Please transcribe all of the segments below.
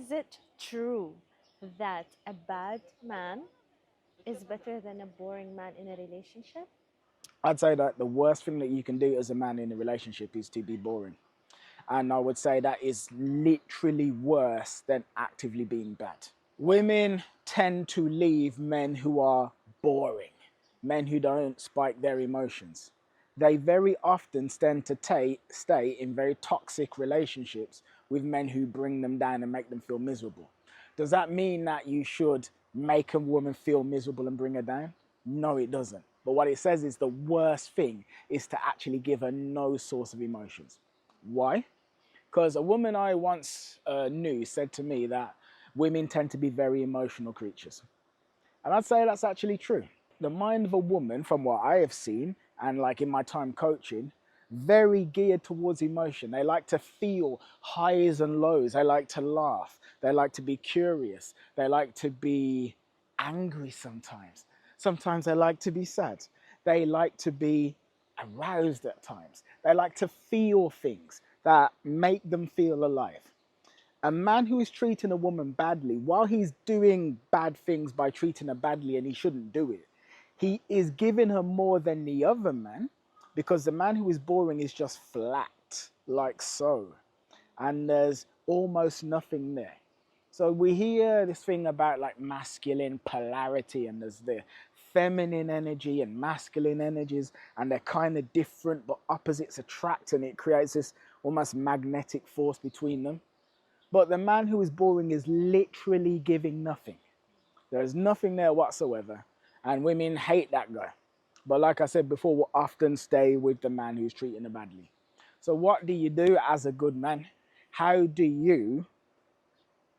Is it true that a bad man is better than a boring man in a relationship? I'd say that the worst thing that you can do as a man in a relationship is to be boring. And I would say that is literally worse than actively being bad. Women tend to leave men who are boring, men who don't spike their emotions. They very often tend to stay in very toxic relationships with men who bring them down and make them feel miserable. Does that mean that you should make a woman feel miserable and bring her down? No, it doesn't. But what it says is the worst thing is to actually give her no source of emotions. Why? Because a woman I once knew said to me that women tend to be very emotional creatures. And I'd say that's actually true. The mind of a woman, from what I have seen, and like in my time coaching, very geared towards emotion. They like to feel highs and lows. They like to laugh. They like to be curious. They like to be angry sometimes. Sometimes they like to be sad. They like to be aroused at times. They like to feel things that make them feel alive. A man who is treating a woman badly, while he's doing bad things by treating her badly and he shouldn't do it, he is giving her more than the other man, because the man who is boring is just flat, like so. And there's almost nothing there. So we hear this thing about like masculine polarity, and there's the feminine energy and masculine energies, and they're kind of different, but opposites attract, and it creates this almost magnetic force between them. But the man who is boring is literally giving nothing. There is nothing there whatsoever. And women hate that guy. But like I said before, we'll often stay with the man who's treating her badly. So what do you do as a good man? How do you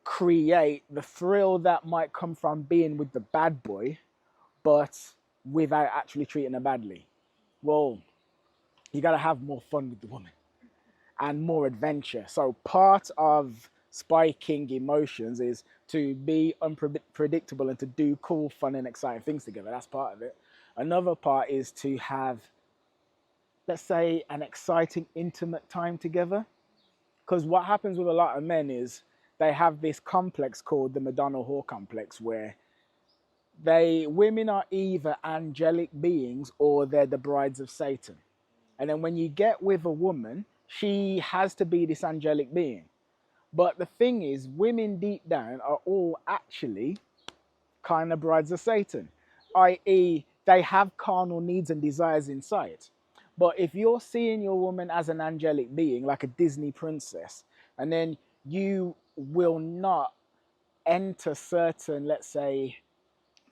create the thrill that might come from being with the bad boy, but without actually treating her badly? Well, you got to have more fun with the woman and more adventure. So part of spiking emotions is to be unpredictable and to do cool, fun, and exciting things together. That's part of it. Another part is to have, let's say, an exciting, intimate time together. Because what happens with a lot of men is they have this complex called the Madonna whore complex, where women are either angelic beings or they're the brides of Satan. And then when you get with a woman, she has to be this angelic being. But the thing is, women deep down are all actually kind of brides of Satan, i.e., they have carnal needs and desires inside. But if you're seeing your woman as an angelic being, like a Disney princess, and then you will not enter certain, let's say,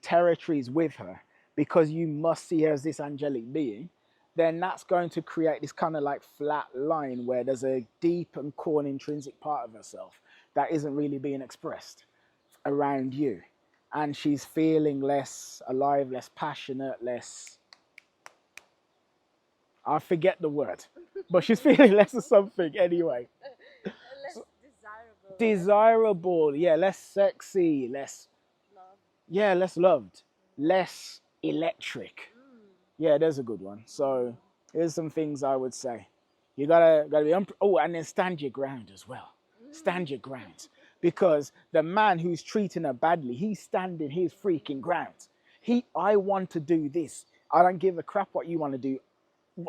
territories with her because you must see her as this angelic being, then that's going to create this kind of like flat line where there's a deep and core and intrinsic part of herself that isn't really being expressed around you. And she's feeling less alive, less passionate, less, I forget the word, but she's feeling less of something anyway. Less desirable. Desirable, yeah, less sexy, less, Love. yeah, less loved, less electric. Yeah, there's a good one. So here's some things I would say. You gotta be oh, and then stand your ground as well. Stand your ground, because the man who's treating her badly, he's standing his freaking ground. I want to do this. I don't give a crap what you want to do.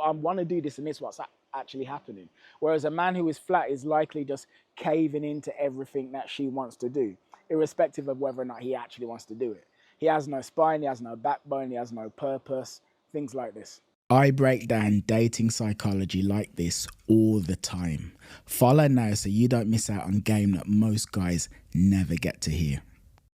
I want to do this, and this is what's actually happening. Whereas a man who is flat is likely just caving into everything that she wants to do, irrespective of whether or not he actually wants to do it. He has no spine, he has no backbone, he has no purpose, things like this. I break down dating psychology like this all the time. Follow now so you don't miss out on game that most guys never get to hear.